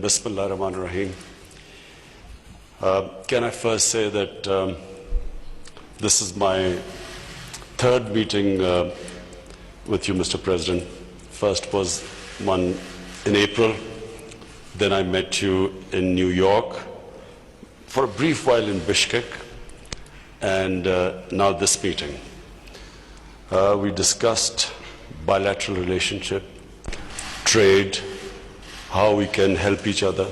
Bismillahirrahmanirrahim. Can I first say that this is my third meeting with you, Mr. President. First was one in April, then I met you in New York for a brief while in Bishkek, and now this meeting. We discussed bilateral relationship, trade, how we can help each other.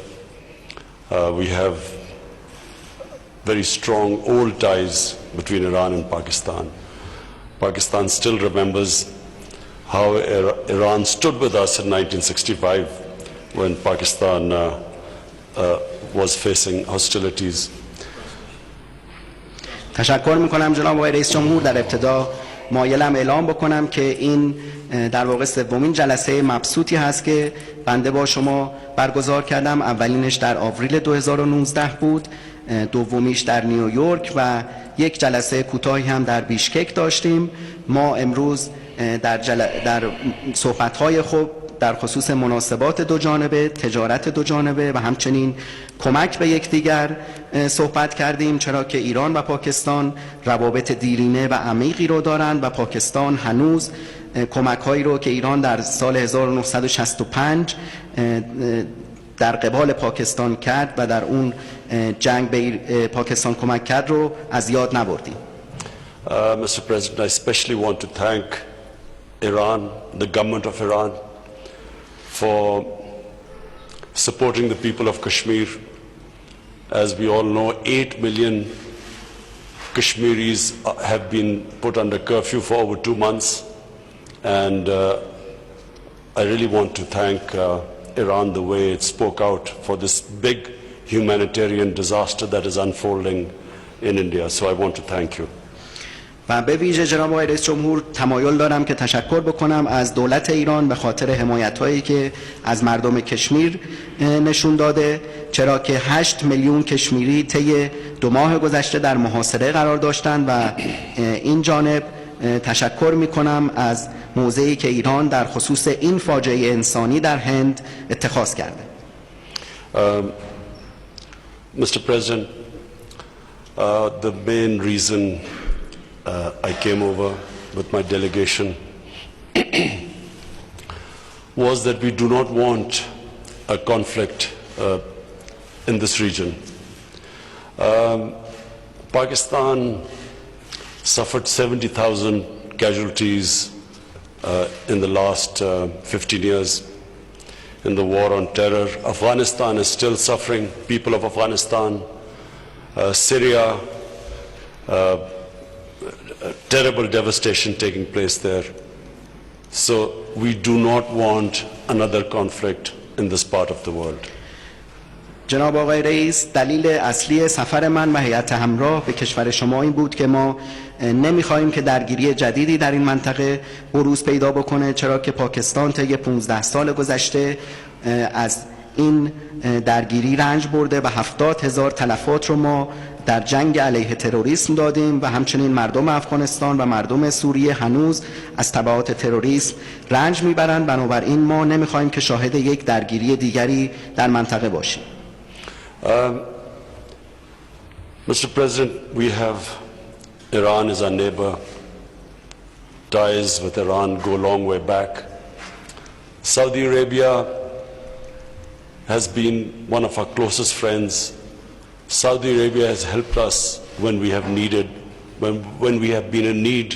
We have very strong old ties between Iran and Pakistan. Pakistan still remembers how Iran stood with us in 1965 when Pakistan was facing hostilities. تشکر میکنم جناب آقای رئیس جمهور. در ابتدا مایلم اعلام بکنم که این در واقع سومین جلسه مبسوطی هست که بنده با شما برگزار کردم. اولینش در آوریل 2019 بود، دومیش در نیویورک و یک جلسه کوتاهی هم در بیشکک داشتیم. ما امروز در صحبت‌های خوب در خصوص مناسبات دو جانبه، تجارت دو جانبه و همچنین کمک به یکدیگر صحبت کردیم، چرا که ایران و پاکستان روابط دیرینه و عمیقی رو دارند و پاکستان هنوز کمک‌هایی رو که ایران در سال 1965 در قبال پاکستان کرد و در اون جنگ به پاکستان کمک کرد رو از یاد نبردیم. Mr. President, I especially want to thank Iran, the government of Iran, for supporting the people of Kashmir. As we all know, 8 million Kashmiris have been put under curfew for over 2 months, and I really want to thank Iran the way it spoke out for this big humanitarian disaster that is unfolding in India. So I want to thank you. و به ویژه جناب آقای رئیس جمهور تمایل دارم که تشکر بکنم از دولت ایران به خاطر حمایت‌هایی که از مردم کشمیر نشون داده، چرا که 8 میلیون کشمیری طی 2 ماه گذشته در محاصره قرار داشتند و این جانب تشکر می‌کنم از موضعی که ایران در خصوص این فاجعه انسانی در هند اتخاذ کرده. Mr. President, the main reason I came over with my delegation was that we do not want a conflict in this region. Pakistan suffered 70,000 casualties in the last 15 years in the war on terror. Afghanistan is still suffering, people of Afghanistan, Syria, terrible devastation taking place there. So we do not want another conflict in this part of the world. جناب آقای رئیس، دلیل اصلی سفر من و هیئت همراه به کشور شما این بود که ما نمیخواهیم که درگیری جدیدی در این منطقه بروز پیدا بکنه، چرا که پاکستان طی 15 سال گذشته از این درگیری رنج برده و 70,000 تلفات رو ما در جنگ علیه تروریسم دادیم و همچنین مردم افغانستان و مردم سوریه هنوز از تبعات تروریسم رنج میبرند. بنابراین ما نمیخواهیم که شاهد یک درگیری دیگری در منطقه باشیم. Mr. President, we have Iran as our neighbor. Ties with Iran go a long way back. Saudi Arabia has been one of our closest friends. Saudi Arabia has helped us when we have needed, when we have been in need.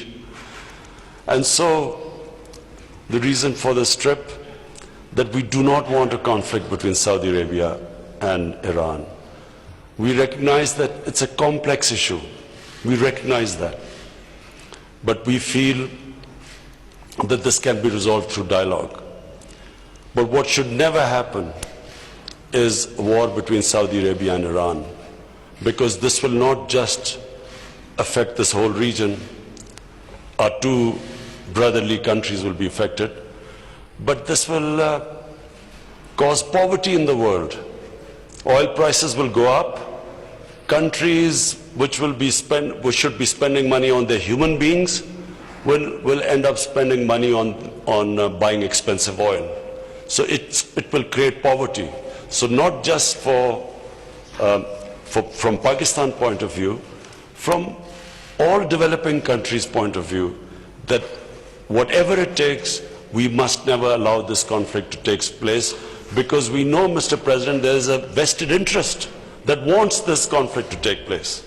And so the reason for this trip, that we do not want a conflict between Saudi Arabia and Iran. We recognize that it's a complex issue. We recognize that. But we feel that this can be resolved through dialogue. But what should never happen is a war between Saudi Arabia and Iran, because this will not just affect this whole region. Our 2 brotherly countries will be affected, but this will cause poverty in the world. Oil prices will go up. Countries which should be spending money on their human beings will end up spending money on buying expensive oil. So it will create poverty. So not just from Pakistan point of view, from all developing countries' point of view, that whatever it takes, we must never allow this conflict to take place, because we know, Mr. President, there is a vested interest that wants this conflict to take place.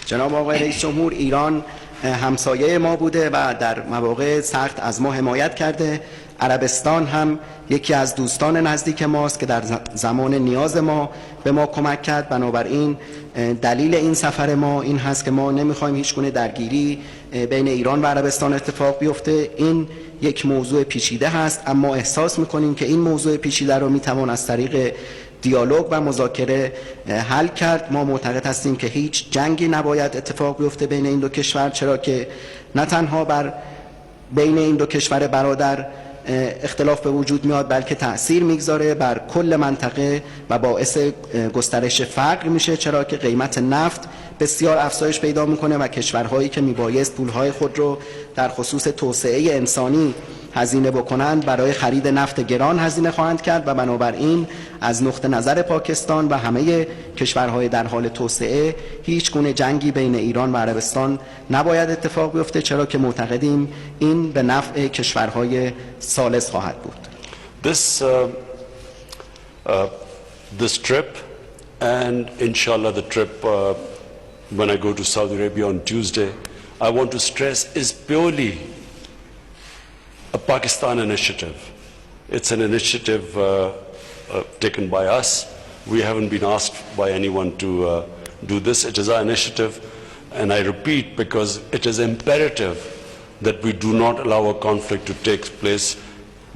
جناب آقای رئیس جمهور، ایران همسایه ما بوده و در مواقع سخت از ما حمایت کرده. عربستان هم یکی از دوستان نزدیک ماست که در زمان نیاز ما به ما کمک کرد. بنابراین دلیل این سفر ما این هست که ما نمیخوایم هیچ گونه درگیری بین ایران و عربستان اتفاق بیفته. این یک موضوع پیچیده هست، اما احساس میکنیم که این موضوع پیچیده رو میتوان از طریق دیالوگ و مذاکره حل کرد. ما معتقد هستیم که هیچ جنگی نباید اتفاق بیفته بین این دو کشور، چرا که نه تنها بر بین این دو کشور برادر اختلاف به وجود میاد، بلکه تأثیر میگذاره بر کل منطقه و باعث گسترش فقر میشه، چرا که قیمت نفت بسیار افزایش پیدا میکنه و کشورهایی که میبایست پولهای خود رو در خصوص توسعه انسانی هزینه بکنند برای خرید نفت گران هزینه خواهند کرد و بنابراین از نقطه نظر پاکستان و همه کشورهای در حال توسعه هیچ گونه جنگی بین ایران و عربستان نباید اتفاق بیفته، چرا که معتقدیم این به نفع کشورهای ثالث خواهد بود. This trip and inshallah the trip when I go to Saudi Arabia on Tuesday, I want to stress, is purely a Pakistan initiative. It's an initiative taken by us. We haven't been asked by anyone to do this. It is our initiative, and I repeat, because it is imperative that we do not allow a conflict to take place,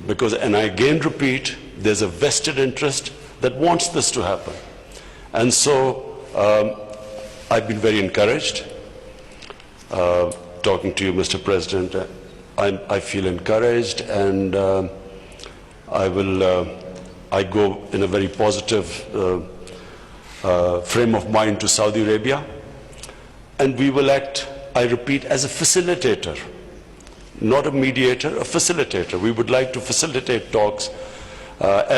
because, and I again repeat, there's a vested interest that wants this to happen. And so I've been very encouraged talking to you, Mr. President. I feel encouraged, and I go in a very positive frame of mind to Saudi Arabia, and we will act, I repeat, as a facilitator, not a mediator, a facilitator. We would like to facilitate talks,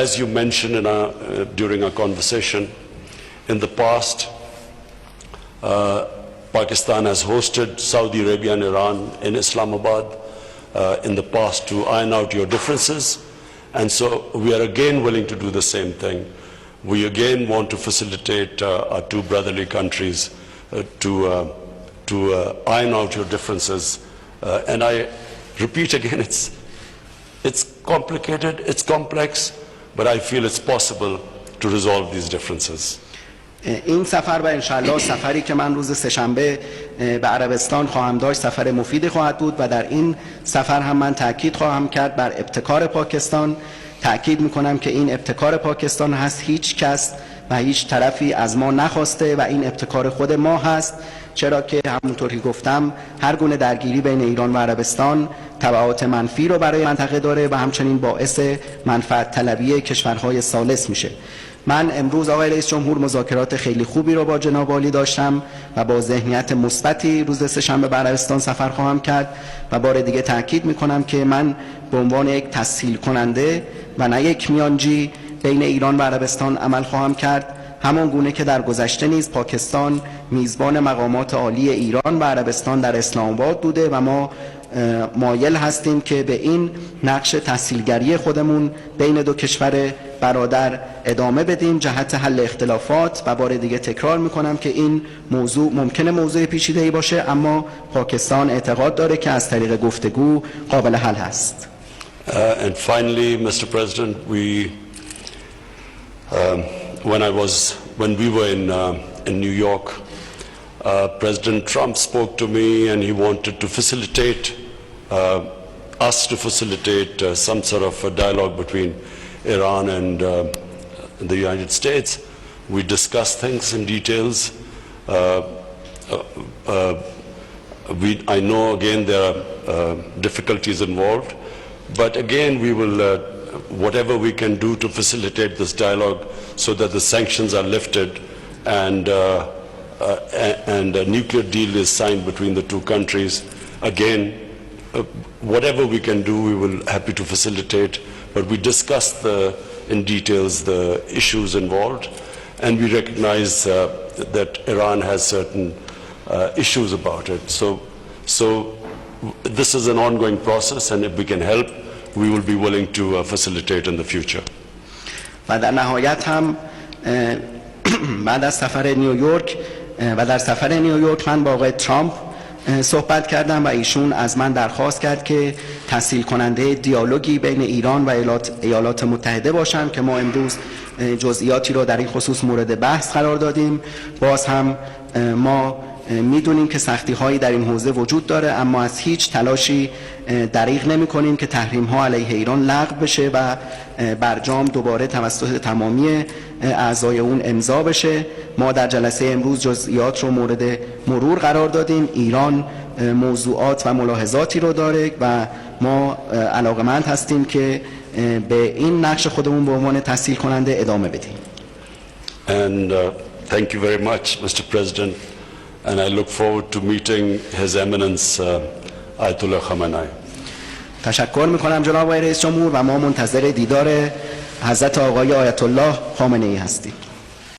as you mentioned during our conversation. In the past, Pakistan has hosted Saudi Arabia and Iran in Islamabad in the past to iron out your differences, and so we are again willing to do the same thing. We again want to facilitate our two brotherly countries to iron out your differences, and I repeat again, it's complicated, it's complex, but I feel it's possible to resolve these differences. این سفر و انشالله سفری که من روز سه‌شنبه به عربستان خواهم داشت سفر مفیدی خواهد بود و در این سفر هم من تاکید خواهم کرد بر ابتکار پاکستان. تاکید میکنم که این ابتکار پاکستان هست، هیچ کس و هیچ طرفی از ما نخواسته و این ابتکار خود ما هست، چرا که همونطور که گفتم هر گونه درگیری بین ایران و عربستان تبعات منفی رو برای منطقه داره و همچنین باعث منفعت طلبی کشورهای ثالث میشه. من امروز آقای رئیس جمهور مذاکرات خیلی خوبی رو با جناب عالی داشتم و با ذهنیت مثبتی روز سه‌شنبه به عربستان سفر خواهم کرد و بار دیگه تاکید میکنم که من به عنوان یک تسهیل کننده و نه یک میانجی بین ایران و عربستان عمل خواهم کرد، همان گونه که در گذشته نیز پاکستان میزبان مقامات عالی ایران و عربستان در اسلام آباد بوده و ما مایل هستیم که به این نقش تسهیلگری خودمون بین دو کشور برادر ادامه بدیم جهت حل اختلافات و بار دیگه تکرار میکنم که این موضوع ممکنه موضوع پیچیده‌ای باشه، اما پاکستان اعتقاد داره که از طریق گفتگو قابل حل هست. And finally, Mr. President, when we were in New York, President Trump spoke to me and he wanted to facilitate some sort of a dialogue between Iran and the United States. We discussed things in details. I know again there are difficulties involved, but again we will whatever we can do to facilitate this dialogue so that the sanctions are lifted and a nuclear deal is signed between the two countries. Again, whatever we can do, we will happy to facilitate. But we discussed in details the issues involved, and we recognize that Iran has certain issues about it. So this is an ongoing process, and if we can help, we will be willing to facilitate in the future. و در نهایت هم بعد از سفر نیویورک و در سفر نیویورک من با آقای ترامپ صحبت کردم و ایشون از من درخواست کرد که تسهیل کننده دیالوگی بین ایران و ایالات متحده باشم که ما امروز جزئیاتی رو در این خصوص مورد بحث قرار دادیم. باز هم ما میدونیم که سختی هایی در این حوزه وجود داره، اما از هیچ تلاشی دریغ نمی کنیم که تحریم ها علیه ایران لغو بشه و برجام دوباره توسط تمامی اعضای اون امضا بشه. ما در جلسه امروز جزئیات رو مورد مرور قرار دادیم. ایران موضوعات و ملاحظاتی رو داره و ما علاقمند هستیم که به این نقش خودمون به عنوان تسهیل کننده ادامه بدیم. And thank you very much, Mr. President, and I look forward to meeting His Eminence Ayatollah Khamenei. تشکر میکنم جناب آقای رئیس جمهور و ما منتظر دیدار حضرت آقای آیت الله خامنه ای هستیم.